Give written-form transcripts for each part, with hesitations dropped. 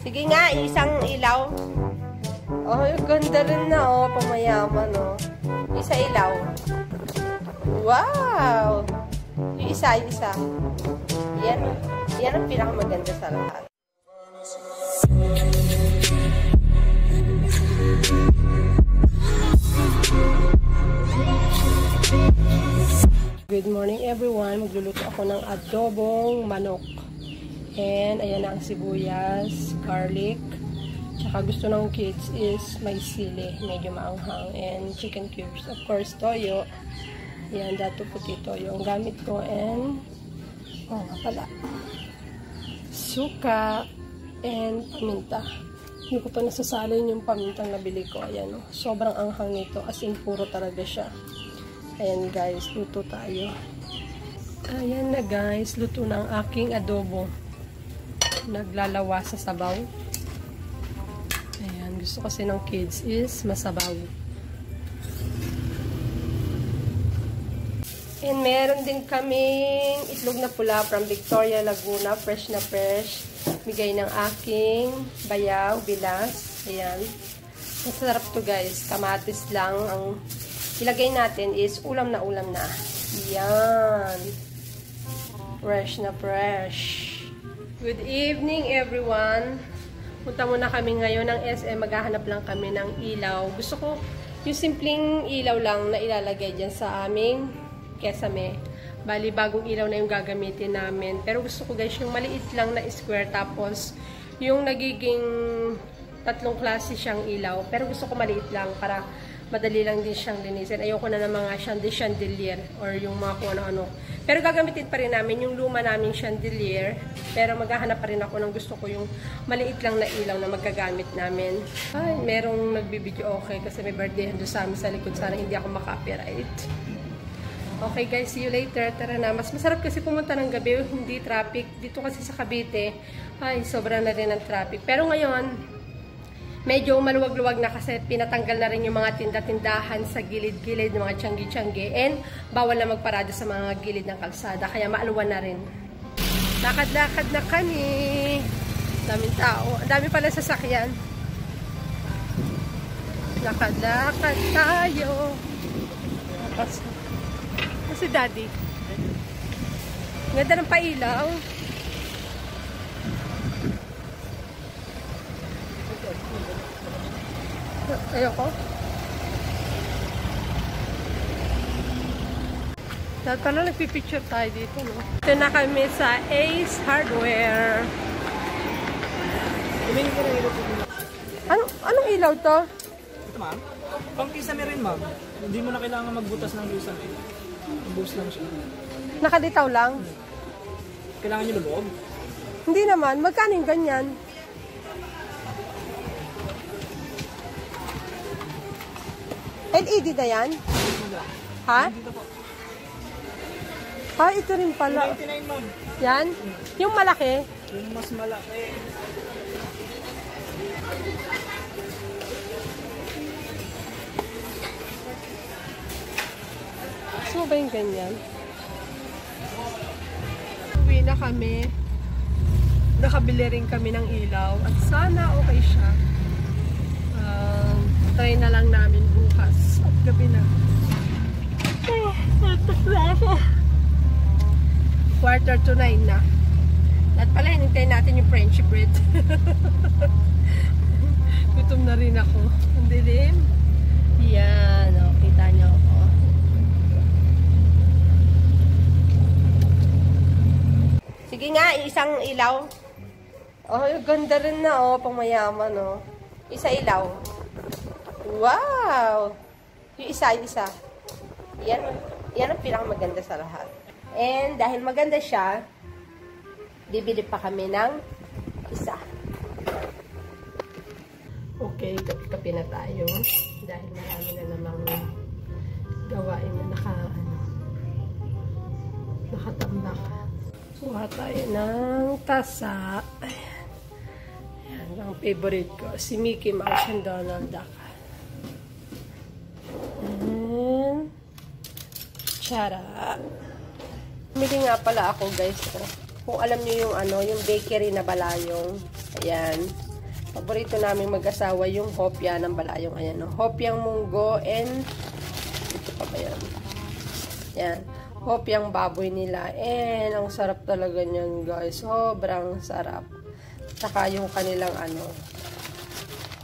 Sige nga, isang ilaw. Oh, ganda rin na, oh. Pamayaman, oh. Isa ilaw. Wow! Yung isa. Yan ang pinakamaganda sa lahat. Good morning everyone. Magluluto ako ng adobong manok. And ayan ang sibuyas, garlic. Tsaka gusto ng kids is may sili, medyo maanghang. And chicken cubes. Of course, toyo. Ayan, dato puti toyo. Ang gamit ko and suka and paminta. Hindi ko pa nasasalin yung pamintang nabili ko. Ayan, sobrang anghang nito. As in, puro talaga siya. Ayan guys, luto tayo. Ayan na guys, luto na ang aking adobo. Naglalawa sa sabaw. Ayan, gusto kasi ng kids is masabaw. And meron din kaming itlog na pula from Victoria, Laguna. Fresh na fresh. Bigay ng aking bayaw, bilas. Ayan. Masarap to guys. Kamatis lang ang ilagay natin is ulam na. Yan. Fresh na fresh. Good evening everyone. Punta muna kami ngayon ng SM. Maghahanap lang kami ng ilaw. Gusto ko yung simpleng ilaw lang na ilalagay dyan sa aming kesame. Bali, bagong ilaw na yung gagamitin namin. Pero gusto ko guys yung maliit lang na square. Tapos yung nagiging tatlong klase siyang ilaw. Pero gusto ko maliit lang para madali lang din siyang linisin. Ayoko na ng mga chandelier or yung mga kung ano-ano. Pero gagamitin pa rin namin yung luma naming chandelier. Pero maghahanap pa rin ako ng gusto ko yung maliit lang na ilaw na magagamit namin. Ay, merong nagbibideo okay kasi may birthday doon sa amin sa likod. Sana hindi ako maka-copyright. Okay guys, see you later. Tara na. Mas masarap kasi pumunta ng gabi. Hindi traffic. Dito kasi sa Cavite, ay, sobra na rin ang traffic. Pero ngayon, medyo maluwag-luwag na kasi pinatanggal na rin yung mga tinda-tindahan sa gilid-gilid ng mga tiyanggi-tiyanggi and bawal na magparada sa mga gilid ng kalsada kaya maaluwan na rin. Lakad-lakad na kami. Daming tao. Ang dami pala sasakyan. Lakad-lakad tayo. Si Daddy. Ganda ng pailaw. Ayoko. Dahil pala nagpipicture tayo dito, no? Ito na kami sa Ace Hardware. Anong ilaw to? Ito ma'am. Pang kisame rin ma'am. Hindi mo na kailangan magbutas ng kisame. Boost lang siya. Nakaditaw lang? Kailangan nyo luloob? Hindi naman. Magkano yung ganyan? LED na yan? Ha? Ha, ito rin pala. 99 ma'am. Yan? Yung malaki? Yung mas malaki. Gusto mo ba yung ganyan? Uwi na kami. Nakabili rin kami ng ilaw. At sana okay siya. Try na lang namin bukas. At gabi na. Quarter to 9 na. At pala, hinintay natin yung French bread. Gutom na rin ako. Ang dilim. Yan. O, kita nyo ako. Sige nga, isang ilaw. Oh, ganda rin na, oh. Pangmayaman, oh. Isa ilaw. Wow! Yung isa. Yan ang pinakamaganda sa lahat. And dahil maganda siya, bibili pa kami ng isa. Okay, kape na tayo. Dahil marami na namang gawain na nakatambak. Kuha tayo ng tasa. Ayan, ang favorite ko. Si Mickey Mouse and Donald Duck. And tsara. Bumili nga pala ako guys. Kung alam niyo yung yung bakery na Balayong. Ayan. Paborito namin mag-asawa yung hopya ng balayong. Ayan, no? Hopyang munggo and ito pa ba yan? Ayan. Hopyang baboy nila. And ang sarap talaga niyan, guys. Sobrang sarap. Saka yung kanilang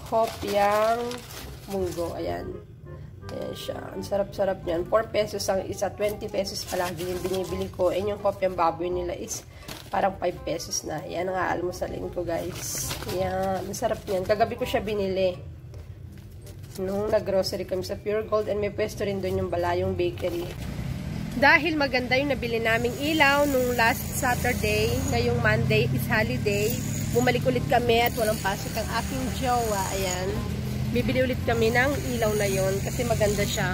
hopyang munggo. Ayan. Ayan siya. Ang sarap-sarap niyan. 4 pesos ang isa. 20 pesos palagi yung binibili ko. And yung hopyang baboy nila is parang 5 pesos na. Ayan ang aalmusalin ko, guys. Ayan. Ang sarap niyan. Kagabi ko siya binili. Nung nag-grocery kami sa Pure Gold. And may pwesto rin doon yung Balayong Bakery. Dahil maganda yung nabili naming ilaw nung last Saturday. Ngayong Monday is holiday. Bumalik ulit kami at walang pasok ang aking jowa. Ayan. Bibili ulit kami ng ilaw na yon kasi maganda siya.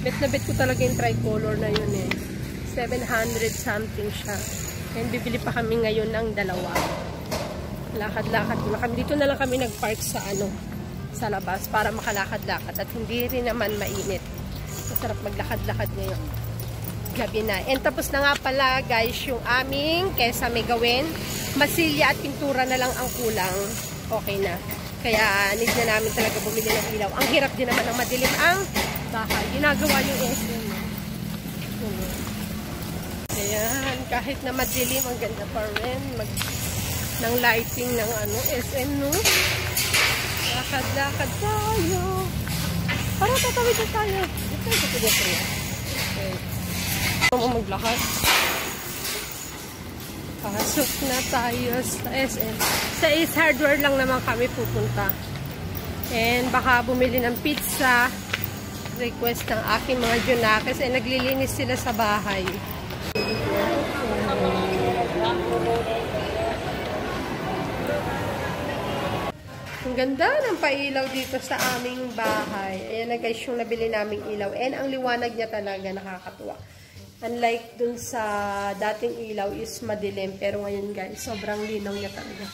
Bet na bet ko talaga yung tricolor na yun eh. 700 something siya. And bibili pa kami ngayon ng dalawa. Lakad-lakad na kami. Dito na lang kami nag-park sa sa labas para makalakad-lakad at hindi rin naman mainit. Masarap maglakad-lakad ngayon. Gabi na. And tapos na nga pala guys yung aming kesame gawin. Masilya at pintura na lang ang kulang. Okay na. Kaya need na namin talaga bumili ng ilaw. Ang hirap din naman ng madilim ang bahay. Ginagawa yung SM. Ayan. Kahit na madilim, ang ganda pa rin. Ng lighting ng SM, no? Lakad-lakad tayo. Parang tatawid na tayo. Ito yung pedestrian. Okay. Ano mo maglakad? Pasok na tayo sa SM. Sa Ace Hardware lang naman kami pupunta. And baka bumili ng pizza. Request ng aking mga junakis. Eh, naglilinis sila sa bahay. Ang ganda ng pailaw dito sa aming bahay. Ayan na guys yung nabili naming ilaw. And ang liwanag niya talaga nakakatuwa. Unlike dun sa dating ilaw is madilim. Pero ngayon guys, sobrang linaw niya talaga.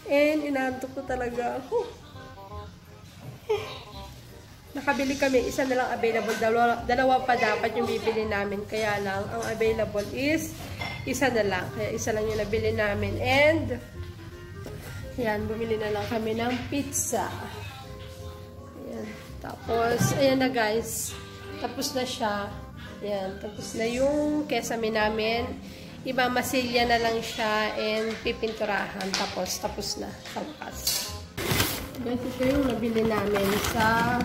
And inaantok ko talaga ako. Nakabili kami. Isa na lang available. Dalawa pa dapat yung bibili namin. Kaya lang, ang available is isa na lang. Kaya isa lang yung nabili namin. And yan, bumili na lang kami ng pizza. Ayan. Tapos, ayan na guys. Tapos na siya. Yan, tapos na yung kesame namin. Imamasilya na lang siya and pipinturahan. Tapos na. Tapos. Guys, ito yung nabili namin sa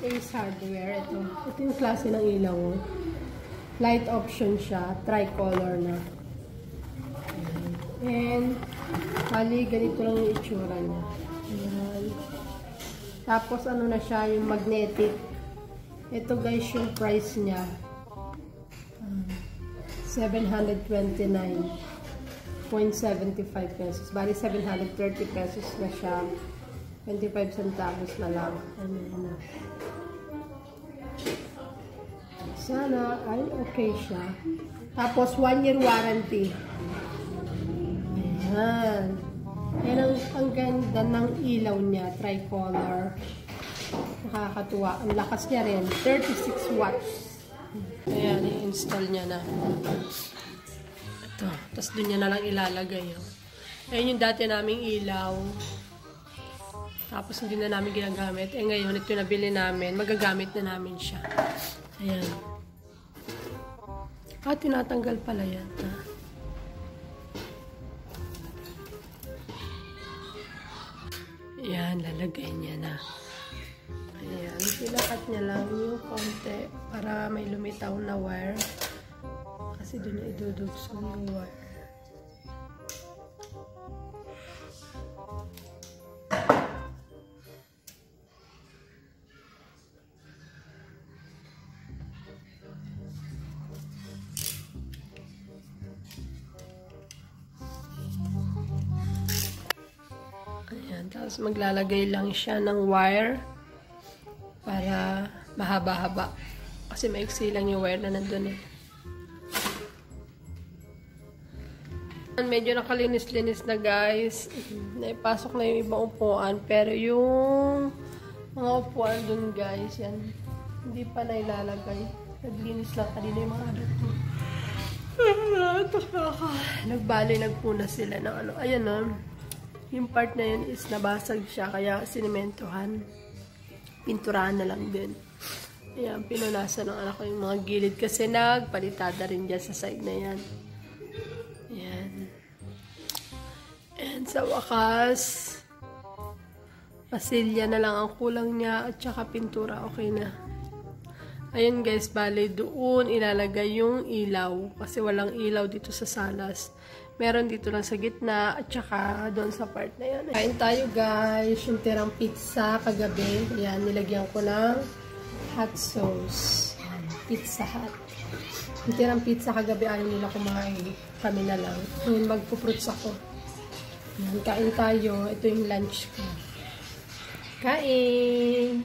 Ace Hardware. Ito yung klase ng ilaw. Light option siya. Tricolor na. And, bali, ganito lang yung itsura niya. Ayan. Tapos, ano na siya, yung magnetic. Ito guys yung price niya. 729.75 pesos. Bali 730 pesos na siya. 25 centavos na lang. Ano. Sana ay okay siya. Tapos 1 year warranty. Ayan. Yan ang ganda ng ilaw niya. Tricolor. Nakakatuwa. Ang lakas niya rin. 36 watts. Ayan, i-install niya na. Ito. Tapos doon niya na lang ilalagay. Ayan yung dati naming ilaw. Tapos hindi na namin ginagamit. Eh ngayon, ito yung nabili namin. Magagamit na namin siya. Ayan. Tinatanggal pala yan. Ayan, lalagay niya na. Ayan, pinakat niya lang yung konti para may lumitaw na wire. Kasi doon niya idudugso yung wire. Ayan, tapos maglalagay lang siya ng wire para mahaba-haba. Kasi maiksi lang yung wire na nandun eh. Medyo nakalinis-linis na guys. Naipasok na yung ibang upuan. Pero yung mga upuan dun guys, yan. Hindi pa nailalagay. Naglinis lang kanina yung mga dito. Nagbali, nagpuna sila ng ano. Ayan o. Yung part na yun is nabasag siya, kaya sinementohan. Pinturahan na lang din. Ayan, pinunasan ng anak ko yung mga gilid kasi nagpalitada rin dyan sa side na yan. Ayan. And sa wakas, pasilya na lang ang kulang niya at saka pintura, okay na. Ayun guys, bale doon ilalagay yung ilaw kasi walang ilaw dito sa salas. Meron dito lang sa gitna at saka doon sa part na yan. Kain tayo guys, yung tirang pizza kagabi. Ayan, nilagyan ko ng hot sauce. Pizza Hut. Yung tirang pizza kagabi, ayaw nila kumain. Kami na lang. Ngayon magpupruits ako. Ayan, kain tayo. Ito yung lunch ko. Kain!